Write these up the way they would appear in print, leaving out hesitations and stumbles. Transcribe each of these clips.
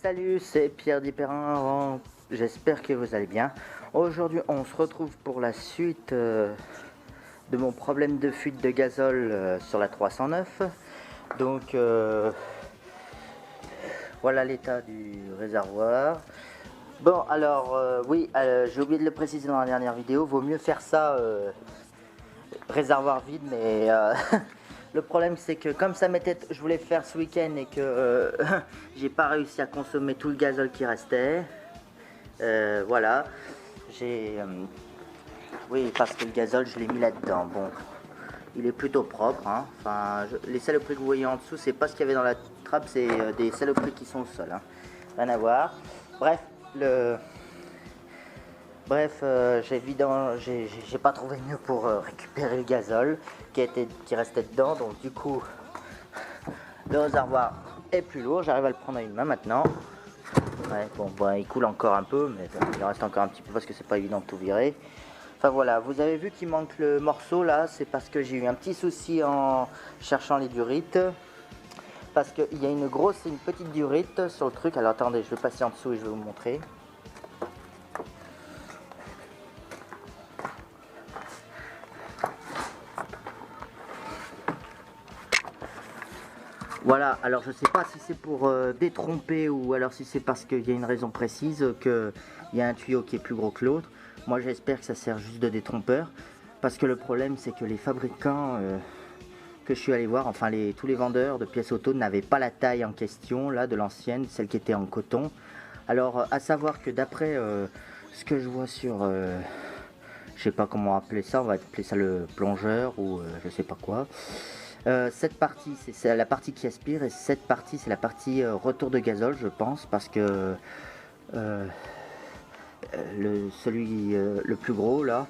Salut, c'est Pierre Dipérin, j'espère que vous allez bien. Aujourd'hui on se retrouve pour la suite de mon problème de fuite de gazole sur la 309. Donc voilà l'état du réservoir. Bon alors oui, j'ai oublié de le préciser dans la dernière vidéo, vaut mieux faire ça réservoir vide, mais le problème c'est que comme ça m'était, je voulais faire ce week-end et que j'ai pas réussi à consommer tout le gazole qui restait. Voilà, j'ai oui, parce que le gazole je l'ai mis là-dedans. Bon, il est plutôt propre, hein. Enfin, les saloperies que vous voyez en dessous, c'est pas ce qu'il y avait dans la trappe, c'est des saloperies qui sont au sol, hein. Rien à voir. Bref, j'ai pas trouvé mieux pour récupérer le gazole qui restait dedans. Donc du coup, le réservoir est plus lourd. J'arrive à le prendre à une main maintenant. Ouais, bon, il coule encore un peu, mais il reste encore un petit peu parce que c'est pas évident de tout virer. Enfin voilà, vous avez vu qu'il manque le morceau là, c'est parce que j'ai eu un petit souci en cherchant les durites. Parce qu'il y a une grosse et une petite durite sur le truc. Alors attendez, je vais passer en dessous et je vais vous montrer. Voilà, alors je sais pas si c'est pour détromper ou alors si c'est parce qu'il y a une raison précise qu'il y a un tuyau qui est plus gros que l'autre. Moi j'espère que ça sert juste de détrompeur. Parce que le problème c'est que les fabricants que je suis allé voir, enfin tous les vendeurs de pièces auto n'avaient pas la taille en question là de l'ancienne, celle qui était en coton. Alors à savoir que d'après ce que je vois sur, je sais pas comment appeler ça, on va appeler ça le plongeur ou je sais pas quoi. Cette partie c'est la partie qui aspire et cette partie c'est la partie retour de gazole, je pense, parce que le plus gros là,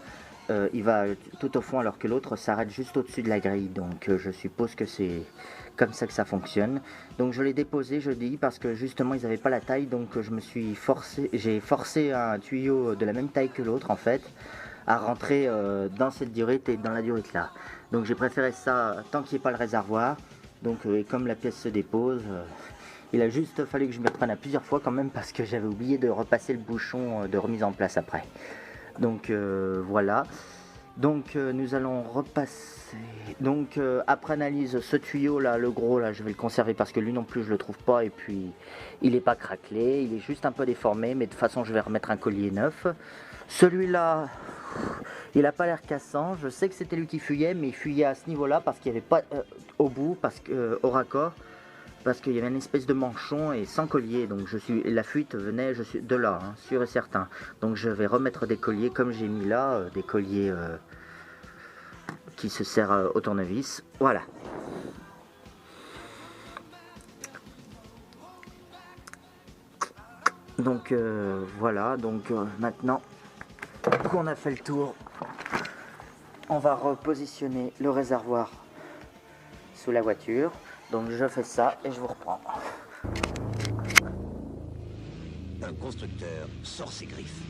il va tout au fond alors que l'autre s'arrête juste au-dessus de la grille. Donc je suppose que c'est comme ça que ça fonctionne. Donc je l'ai déposé jeudi parce que justement ils n'avaient pas la taille, donc j'ai forcé un tuyau de la même taille que l'autre en fait à rentrer dans cette durite et dans la durite là. Donc j'ai préféré ça tant qu'il n'y ait pas le réservoir. Donc comme la pièce se dépose, il a juste fallu que je me prenne à plusieurs fois quand même parce que j'avais oublié de repasser le bouchon de remise en place après. Donc voilà. Donc nous allons repasser. Donc après analyse, ce tuyau là, le gros là, je vais le conserver parce que lui non plus je le trouve pas et puis il est pas craquelé, il est juste un peu déformé, mais de toute façon je vais remettre un collier neuf. Celui-là, il a pas l'air cassant. Je sais que c'était lui qui fuyait, mais il fuyait à ce niveau-là parce qu'il n'y avait pas au bout, parce que au raccord, parce qu'il y avait une espèce de manchon et sans collier. Donc la fuite venait de là, hein, sûr et certain. Donc je vais remettre des colliers comme j'ai mis là, des colliers qui se serrent au tournevis. Voilà. Donc voilà. Donc maintenant qu'on a fait le tour, on va repositionner le réservoir sous la voiture. Donc je fais ça et je vous reprends. Un constructeur sort ses griffes.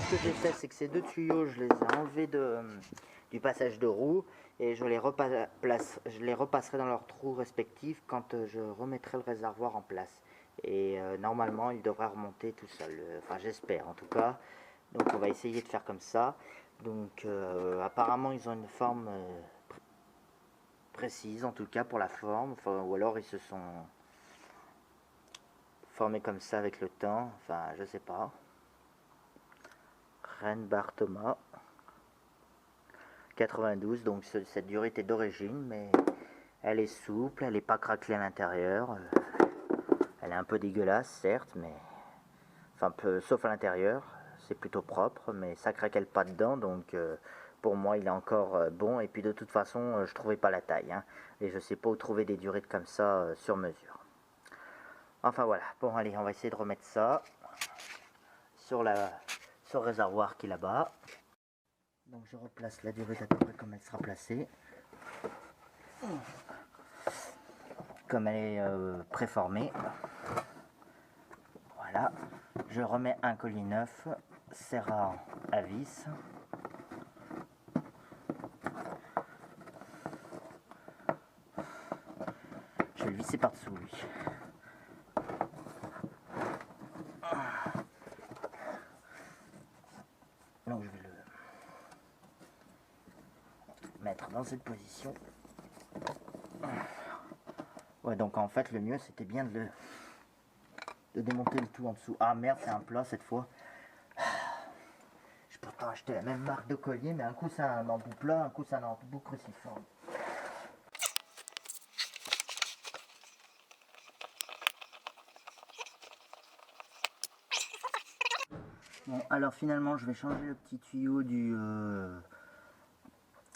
Ce que j'ai fait, c'est que ces deux tuyaux, je les ai enlevés du passage de roue et je les repasserai dans leurs trous respectifs quand je remettrai le réservoir en place. Et normalement, il devrait remonter tout seul. Enfin, j'espère en tout cas. Donc, on va essayer de faire comme ça. Donc, apparemment, ils ont une forme précise, en tout cas pour la forme. Enfin, ou alors, ils se sont formés comme ça avec le temps. Enfin, je sais pas. Renbar Thomas 92, donc cette durite est d'origine, mais elle est souple, elle n'est pas craquelée à l'intérieur, elle est un peu dégueulasse certes, mais enfin sauf à l'intérieur, c'est plutôt propre, mais ça craquelle pas dedans, donc pour moi il est encore bon, et puis de toute façon je trouvais pas la taille, hein, et je sais pas où trouver des durites comme ça sur mesure. Enfin voilà, bon allez, on va essayer de remettre ça sur le réservoir qui est là-bas. Donc je replace la durée d'à peu près comme elle sera placée. Comme elle est préformée. Voilà, je remets un collier neuf, serrant à vis. Je vais le visser par-dessous lui. Donc je vais le mettre dans cette position. Ouais, donc en fait le mieux c'était bien de démonter le tout en dessous. Ah merde, c'est un plat cette fois. J'ai pourtant acheté la même marque de collier, mais un coup c'est un embout plat, un coup c'est un embout cruciforme. Bon, alors finalement je vais changer le petit tuyau du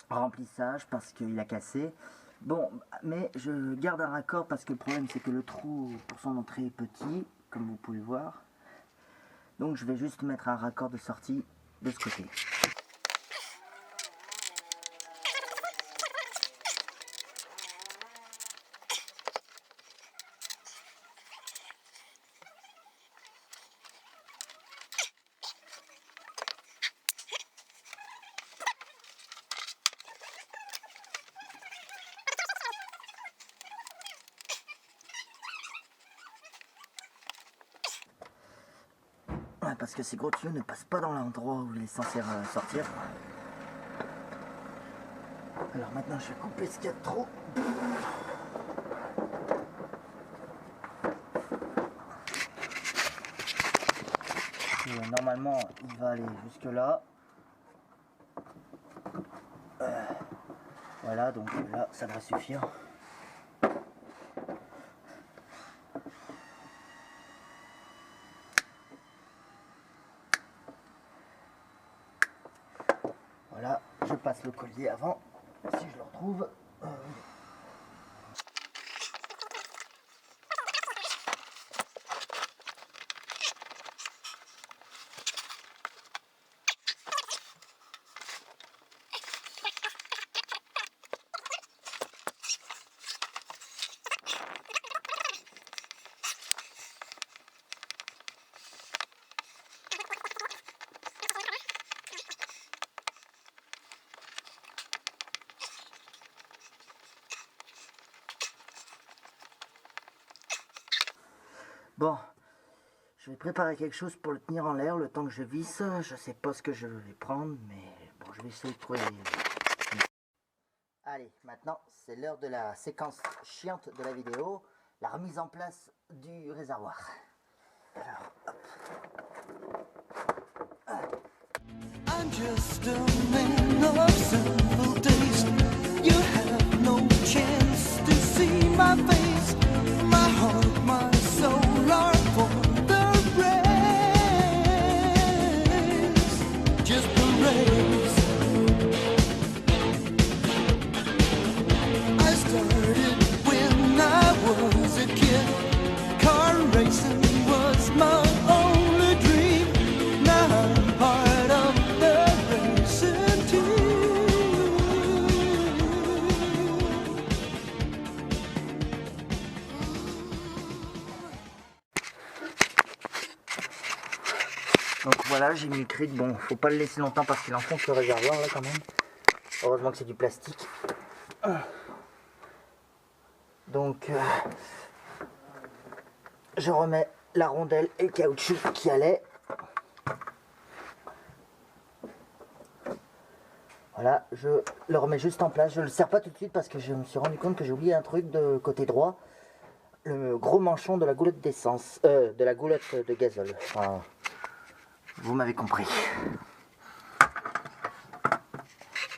remplissage parce qu'il a cassé. Bon, mais je garde un raccord parce que le problème c'est que le trou pour son entrée est petit, comme vous pouvez voir. Donc je vais juste mettre un raccord de sortie de ce côté. Ouais, parce que ces gros tuyaux ne passent pas dans l'endroit où il est censé sortir. Alors maintenant je vais couper ce qu'il y a de trop. Et normalement il va aller jusque là. Voilà, donc là ça devrait suffire. Voilà, je passe le collier avant, si je le retrouve. Bon, je vais préparer quelque chose pour le tenir en l'air le temps que je visse. Je sais pas ce que je vais prendre, mais bon, je vais essayer de trouver. Allez, maintenant c'est l'heure de la séquence chiante de la vidéo, la remise en place du réservoir. Alors, hop. I'm just a man of simple taste. You have no chance to see my face. My heart, my soul are for the race. Just the race. I started when I was a kid. Car racing was my only dream. Now I'm part of the racing team. Donc voilà, j'ai mis le cric. Bon, faut pas le laisser longtemps parce qu'il enfonce le réservoir là quand même. Heureusement que c'est du plastique. Donc je remets la rondelle et le caoutchouc qui allait. Voilà, je le remets juste en place. Je le serre pas tout de suite parce que je me suis rendu compte que j'ai oublié un truc de côté droit. Le gros manchon de la goulette d'essence. De la goulette de gazole. Enfin, vous m'avez compris.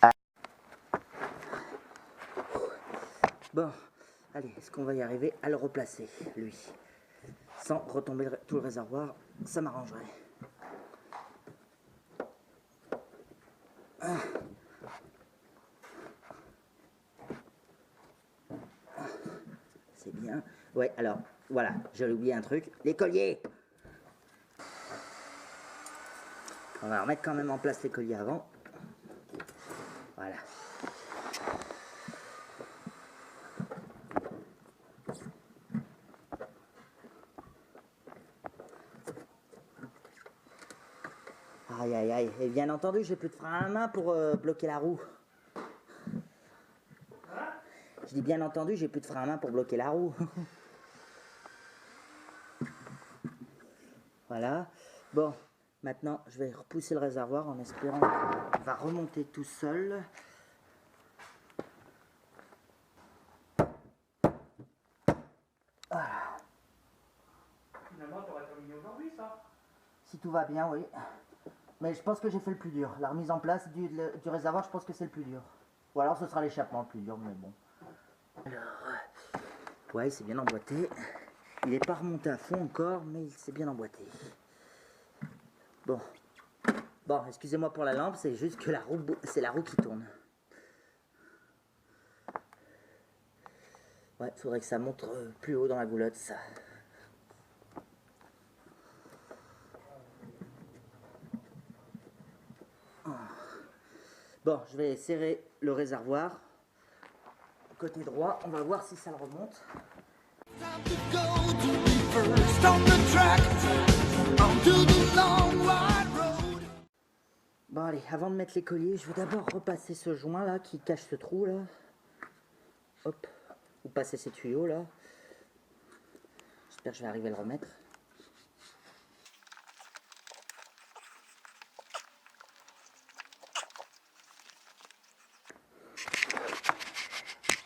Ah. Bon, allez, est-ce qu'on va y arriver à le replacer, lui? Sans retomber tout le réservoir, ça m'arrangerait. Ah. C'est bien. Ouais, alors, Voilà, j'allais oublier un truc. Les colliers. On va remettre quand même en place les colliers avant. Voilà. Aïe aïe aïe. Et bien entendu, j'ai plus de frein à main pour bloquer la roue. Je dis bien entendu, j'ai plus de frein à main pour bloquer la roue. Voilà. Bon, maintenant, je vais repousser le réservoir en espérant qu'il va remonter tout seul. Voilà. Finalement, tu aurais terminé aujourd'hui, ça? Si tout va bien, oui. Mais je pense que j'ai fait le plus dur. La remise en place du réservoir, je pense que c'est le plus dur. Ou alors ce sera l'échappement le plus dur, mais bon. Alors, ouais, c'est bien emboîté. Il n'est pas remonté à fond encore, mais il s'est bien emboîté. Bon. Bon, excusez-moi pour la lampe, c'est juste que c'est la roue qui tourne. Ouais, il faudrait que ça monte plus haut dans la goulotte, ça. Bon, je vais serrer le réservoir. Côté droit, on va voir si ça le remonte. Bon allez, avant de mettre les colliers, je vais d'abord repasser ce joint là qui cache ce trou là. Hop, ou passer ces tuyaux là. J'espère que je vais arriver à le remettre.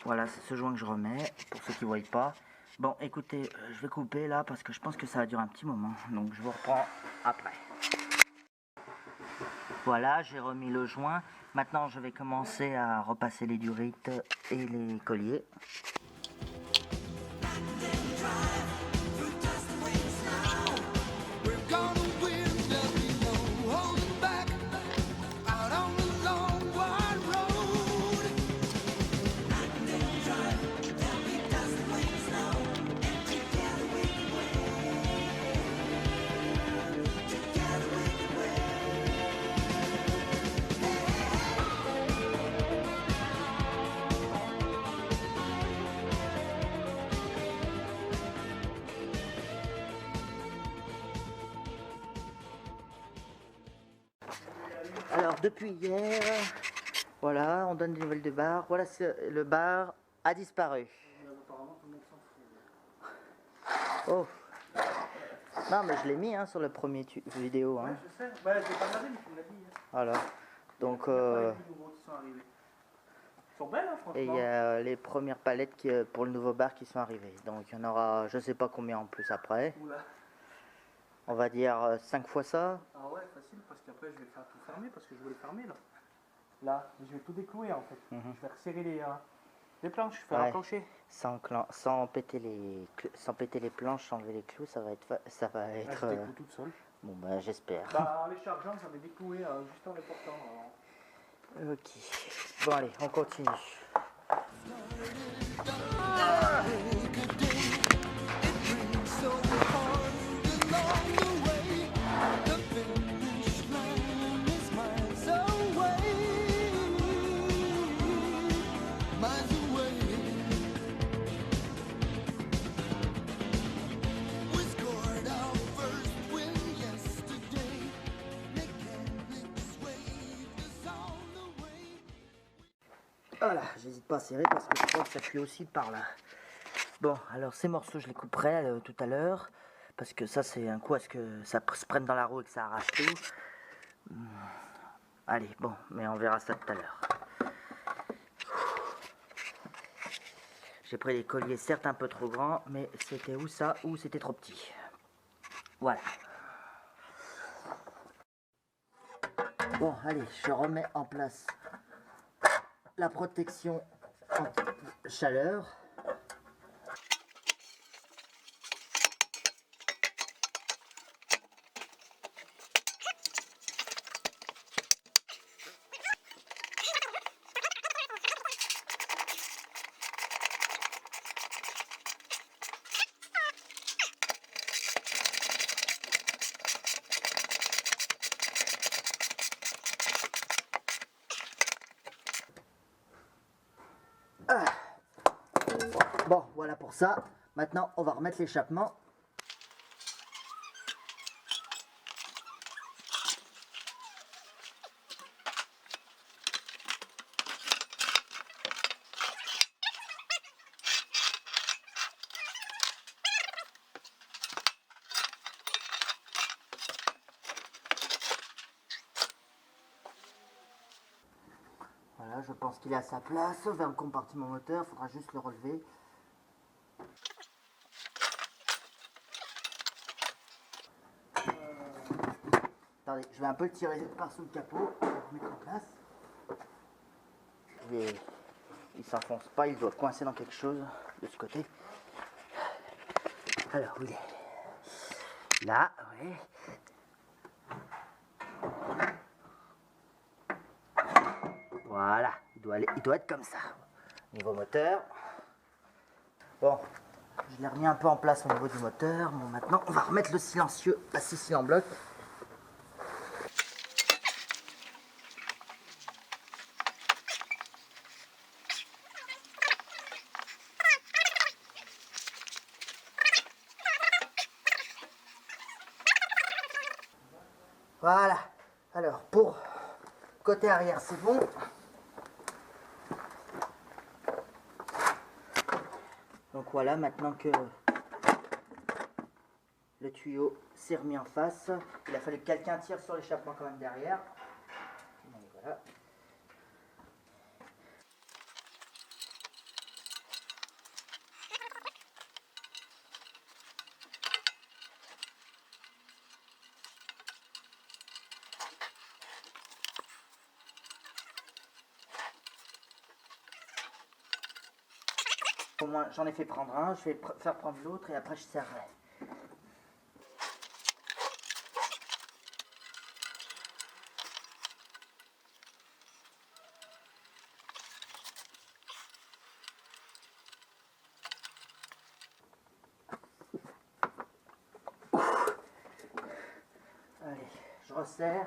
Voilà, c'est ce joint que je remets, pour ceux qui ne voient pas. Bon, écoutez, je vais couper là parce que je pense que ça va durer un petit moment. Donc je vous reprends après. Voilà, j'ai remis le joint. Maintenant, je vais commencer à repasser les durites et les colliers. Alors depuis hier, voilà, on donne des nouvelles de bar. Voilà, le bar a disparu. Oh. Non mais je l'ai mis sur le premier vidéo. Ouais, je sais. Bah, je l'ai pas regardé, mais tu me l'as dit. Voilà. Donc Il y a pas les nouveaux qui sont arrivés. Ils sont belles, hein, franchement. et il y a les premières palettes pour le nouveau bar qui sont arrivées. Donc il y en aura je sais pas combien en plus après. Oula. On va dire 5 fois ça. Ah ouais, facile, parce qu'après je vais faire tout fermer, parce que je voulais fermer là. Là, je vais tout déclouer en fait. Je vais resserrer les planches, faire un plancher. Sans péter les planches, enlever les clous, ça va être Ah, je décloue toute seule. Bon bah j'espère. Bah, en les chargeant, j'en ai décloué juste en les portant. Alors. Ok. Bon allez, on continue. Voilà, j'hésite pas à serrer parce que je crois que ça fuit aussi par là. Bon, alors ces morceaux, je les couperai tout à l'heure. Parce que ça, c'est un coup à ce que ça se prenne dans la roue et que ça arrache tout. Allez, bon, mais on verra ça tout à l'heure. J'ai pris des colliers, certes un peu trop grands, mais c'était ou ça, ou c'était trop petit. Voilà. Bon, allez, je remets en place la protection anti-chaleur. Bon, voilà pour ça. Maintenant, on va remettre l'échappement. Voilà, je pense qu'il est à sa place vers le compartiment moteur, il faudra juste le relever. Attendez, je vais un peu le tirer par sous le capot pour le mettre en place. Il s'enfonce pas, il doit coincer dans quelque chose de ce côté. Alors, où il est? Là, oui. Voilà, il doit être comme ça. Niveau moteur. Bon, je l'ai remis un peu en place au niveau du moteur. Bon, maintenant, on va remettre le silencieux à 6 cylindres en bloc. Voilà. Alors, pour côté arrière, c'est bon. Donc voilà, maintenant que le tuyau s'est remis en face, il a fallu que quelqu'un tire sur l'échappement quand même derrière. Donc voilà. Au moins, j'en ai fait prendre un, je vais faire prendre l'autre et après je serrerai. Allez, je resserre.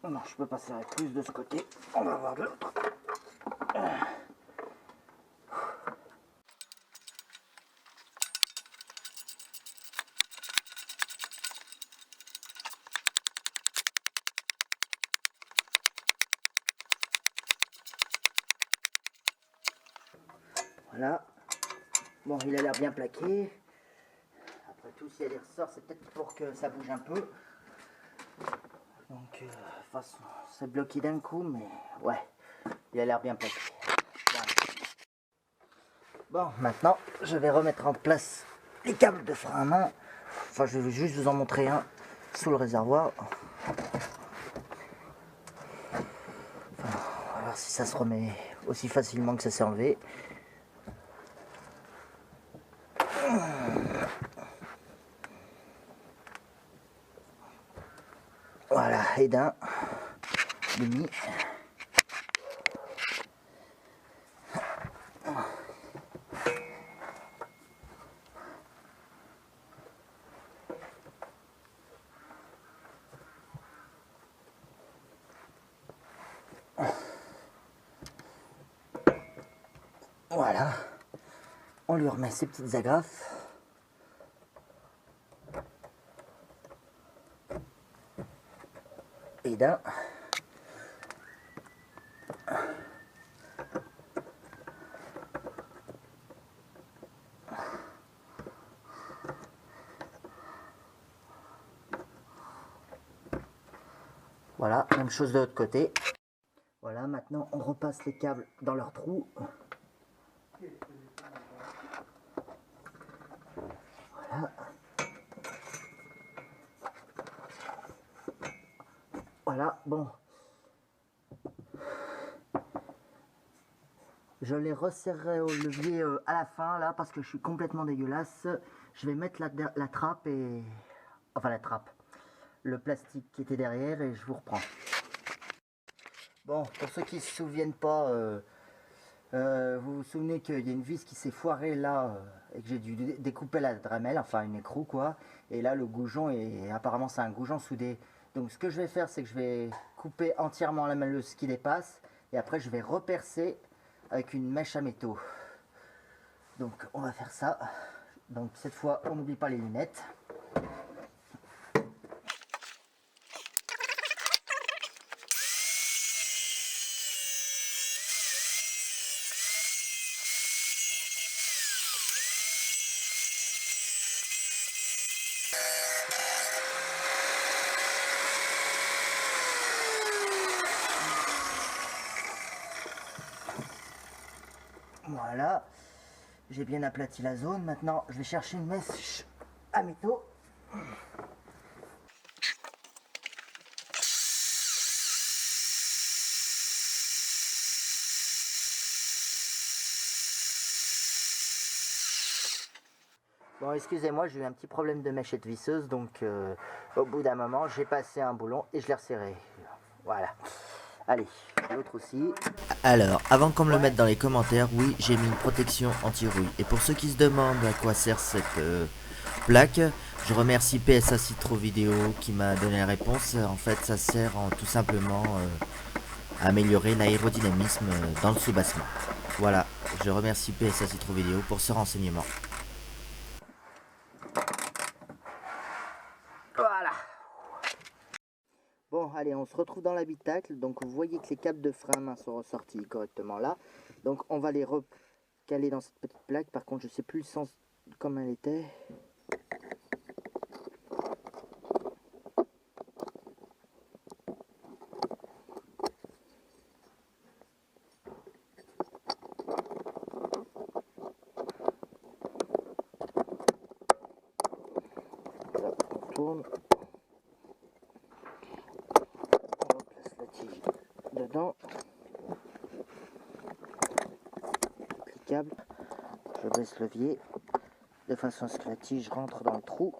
Non, je peux pas serrer plus de ce côté. On va voir de l'autre. Voilà. Bon, il a l'air bien plaqué. Après tout, si elle ressort, c'est peut-être pour que ça bouge un peu. Donc, de toute façon, c'est bloqué d'un coup, mais ouais, il a l'air bien plaqué. Voilà. Bon, maintenant, je vais remettre en place les câbles de frein à main. Enfin, je vais juste vous en montrer un sous le réservoir. Enfin, on va voir si ça se remet aussi facilement que ça s'est enlevé. Voilà, et d'un demi. Voilà, on lui remet ses petites agrafes. Et d'un. Voilà, même chose de l'autre côté. Voilà, maintenant on repasse les câbles dans leur trou. Voilà. Voilà, bon. Je les resserrerai au levier à la fin, là, parce que je suis complètement dégueulasse. Je vais mettre la trappe et... Enfin, la trappe. Le plastique qui était derrière et je vous reprends. Bon, pour ceux qui ne se souviennent pas, vous vous souvenez qu'il y a une vis qui s'est foirée là et que j'ai dû découper la dramelle, enfin une écrou quoi. Et là le goujon est apparemment c'est un goujon soudé. Donc ce que je vais faire c'est que je vais couper entièrement la malleuse qui dépasse et après je vais repercer avec une mèche à métaux. Donc on va faire ça. Donc cette fois on n'oublie pas les lunettes. Voilà, j'ai bien aplati la zone. Maintenant, je vais chercher une mèche à métaux. Bon, excusez-moi, j'ai eu un petit problème de mèchette visseuse, donc au bout d'un moment, j'ai passé un boulon et je l'ai resserré. Voilà. Allez, l'autre aussi. Alors, avant qu'on me le mette dans les commentaires, oui, j'ai mis une protection anti-rouille. Et pour ceux qui se demandent à quoi sert cette plaque, je remercie PSA Citro Vidéo qui m'a donné la réponse. En fait, ça sert tout simplement à améliorer l'aérodynamisme dans le soubassement. Voilà, je remercie PSA Citro Vidéo pour ce renseignement. Voilà. Bon, allez, on se retrouve dans l'habitacle. Donc, vous voyez que les câbles de frein à main sont ressortis correctement là. Donc, on va les recaler dans cette petite plaque. Par contre, je sais plus le sens comme elle était. Voilà, on tourne. On replace la tige dedans. Les câbles. Je baisse le levier de façon à ce que la tige rentre dans le trou.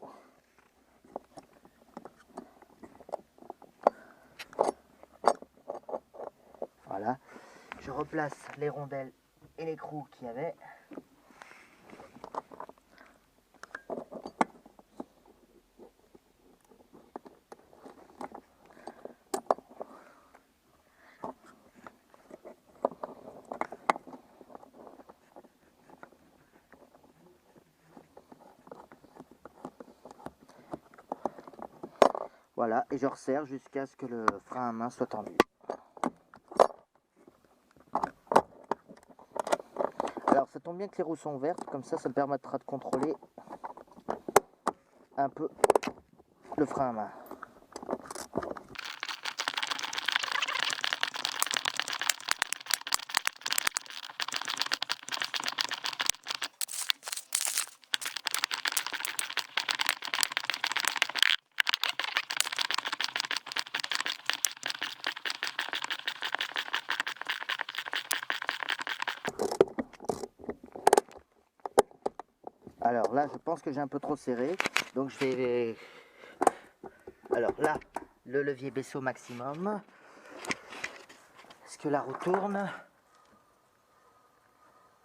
Voilà. Je replace les rondelles et l'écrou qu'il y avait. Voilà, et je resserre jusqu'à ce que le frein à main soit tendu. Alors ça tombe bien que les roues sont vertes, comme ça me permettra de contrôler un peu le frein à main. Alors là, je pense que j'ai un peu trop serré, donc je vais... Alors là, le levier baisse au maximum. Est-ce que la roue tourne?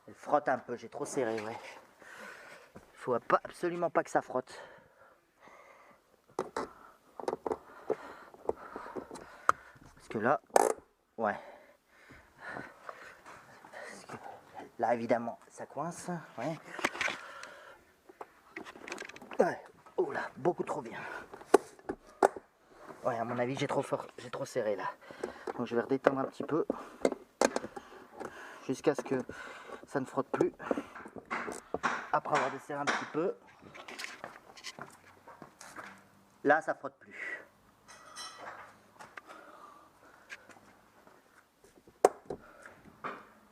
Elle frotte un peu, j'ai trop serré, ouais. Il faut absolument pas que ça frotte. Parce que là, ouais. Parce que là, évidemment, ça coince, ouais. Ouais, oh là, beaucoup trop bien. Ouais, à mon avis, j'ai trop serré là. Donc je vais redétendre un petit peu jusqu'à ce que ça ne frotte plus. Après avoir desserré un petit peu, là, ça frotte plus.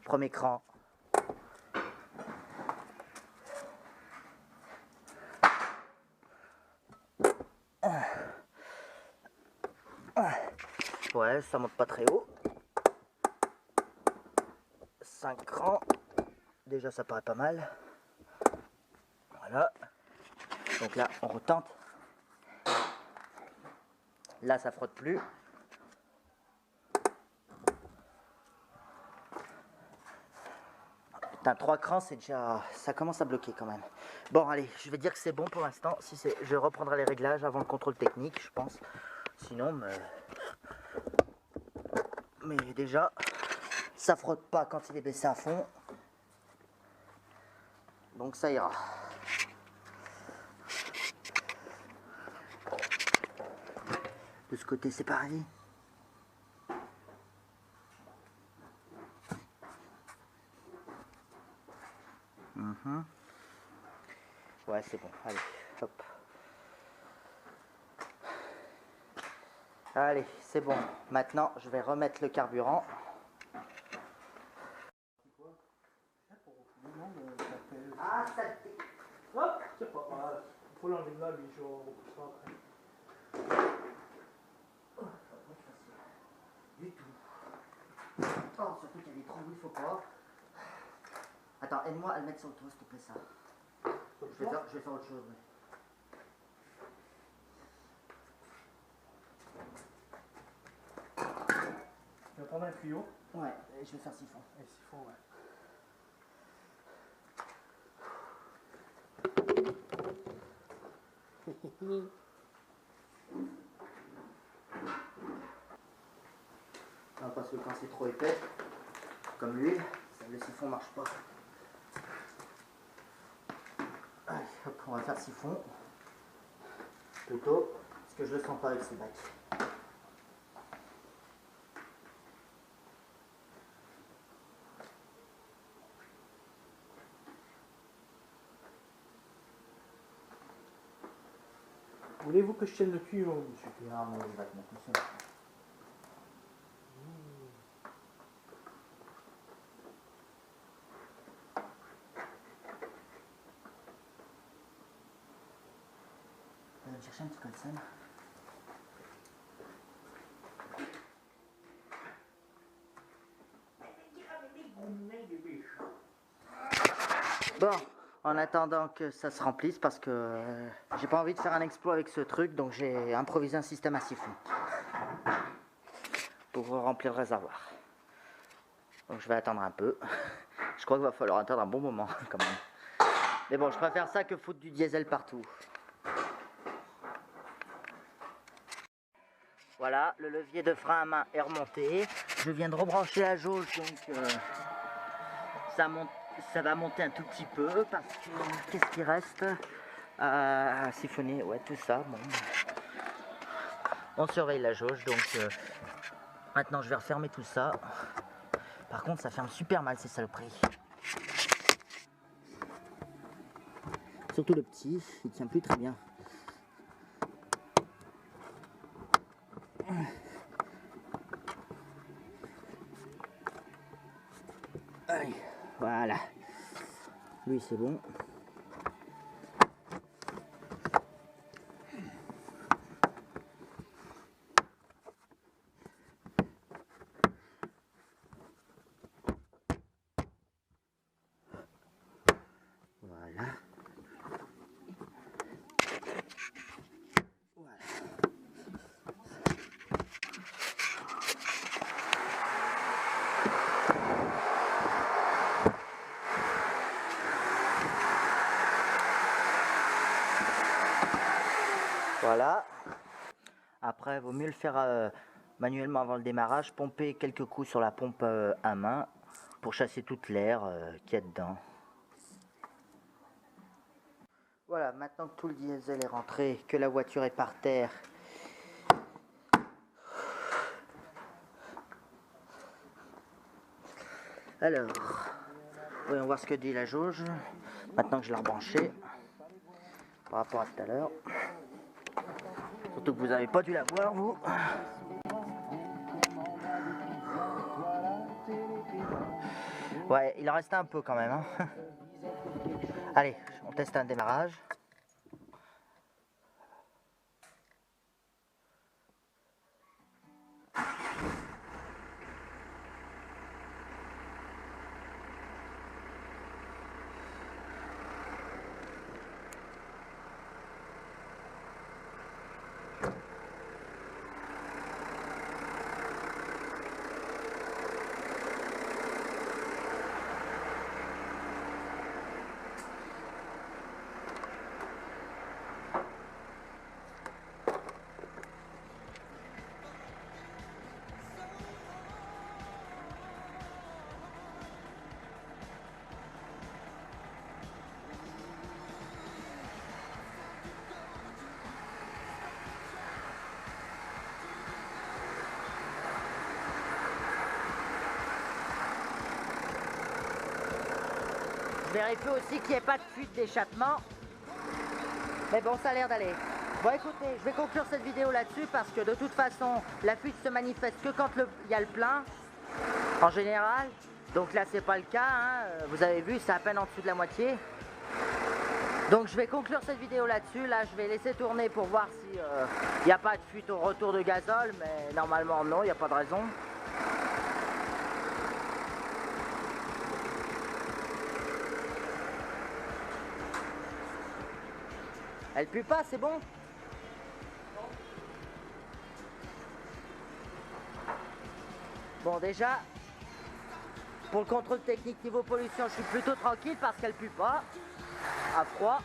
Premier cran. Ouais, ça monte pas très haut. 5 crans. Déjà, ça paraît pas mal. Voilà. Donc là, on retente. Là, ça frotte plus. Putain, 3 crans, c'est déjà... Ça commence à bloquer quand même. Bon, allez, je vais dire que c'est bon pour l'instant. Si c'est... Je reprendrai les réglages avant le contrôle technique, je pense. Sinon, mais déjà, ça frotte pas quand il est baissé à fond. Donc ça ira. De ce côté, c'est pareil. Ouais, c'est bon. Allez, hop. Allez, c'est bon. Maintenant, je vais remettre le carburant. Ah, ça... Hop, c'est pas mal. Il faut l'enlever là, lui, je repousse après. Du tout. Oh, surtout qu'il y a des trous où il faut pas. Attends, aide-moi à le mettre sur le toit, s'il te plaît, ça. Je vais faire autre chose, ouais. Tu vas prendre un tuyau. Ouais, je vais faire siphon. Et siphon, ouais. Non, parce que quand c'est trop épais, comme l'huile, le siphon marche pas. Allez, hop, on va faire siphon. Plutôt, parce que je le sens pas avec ce bac. Voulez-vous que je tienne le tuyau, monsieur? Non, mais il va te mettre tout seul. Je vais me chercher un petit code sel. Bon, en attendant que ça se remplisse, parce que j'ai pas envie de faire un exploit avec ce truc, donc j'ai improvisé un système à siphon pour remplir le réservoir. Donc je vais attendre un peu. Je crois qu'il va falloir attendre un bon moment quand même. Mais bon, je préfère ça que foutre du diesel partout. Voilà, le levier de frein à main est remonté. Je viens de rebrancher la jauge, donc ça va monter un tout petit peu parce que qu'est-ce qui reste à siphonner? Ouais, tout ça. Bon. On surveille la jauge, donc maintenant je vais refermer tout ça. Par contre, ça ferme super mal ces saloperies. Surtout le petit, il tient plus très bien. Allez, voilà. Lui, c'est bon. Voilà. Voilà. Voilà. Après, il vaut mieux le faire manuellement avant le démarrage. Pomper quelques coups sur la pompe à main pour chasser toute l'air qu'il y a dedans. Voilà, maintenant que tout le diesel est rentré, que la voiture est par terre. Alors, voyons voir ce que dit la jauge. Maintenant que je l'ai rebranché par rapport à tout à l'heure. Surtout que vous n'avez pas dû la voir, vous. Ouais, il en reste un peu quand même. Hein. Allez, on teste un démarrage. vérifie aussi qu'il n'y ait pas de fuite d'échappement. Mais bon, ça a l'air d'aller. Bon, écoutez, je vais conclure cette vidéo là-dessus parce que de toute façon, la fuite se manifeste que quand il y a le plein, en général. Donc là, c'est pas le cas, hein. Vous avez vu, c'est à peine en dessous de la moitié. Donc je vais conclure cette vidéo là-dessus. Là, je vais laisser tourner pour voir si il n'y a pas de fuite au retour de gazole, mais normalement non, il n'y a pas de raison. Elle pue pas, c'est bon? Bon, déjà, pour le contrôle technique niveau pollution, je suis plutôt tranquille parce qu'elle pue pas. À froid.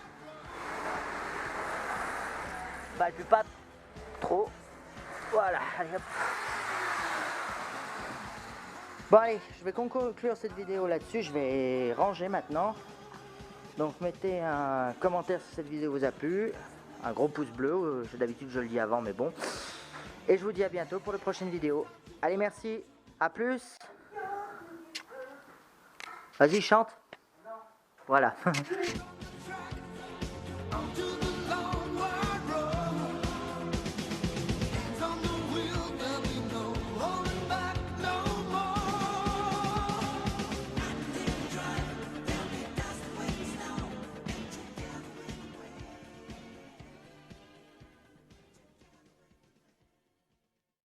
Bah, elle pue pas trop. Voilà, allez hop. Bon allez, je vais conclure cette vidéo là-dessus. Je vais ranger maintenant. Donc mettez un commentaire si cette vidéo vous a plu. Un gros pouce bleu, d'habitude je le dis avant mais bon. Et je vous dis à bientôt pour de prochaines vidéos. Allez, merci, à plus. Vas-y, chante. Voilà.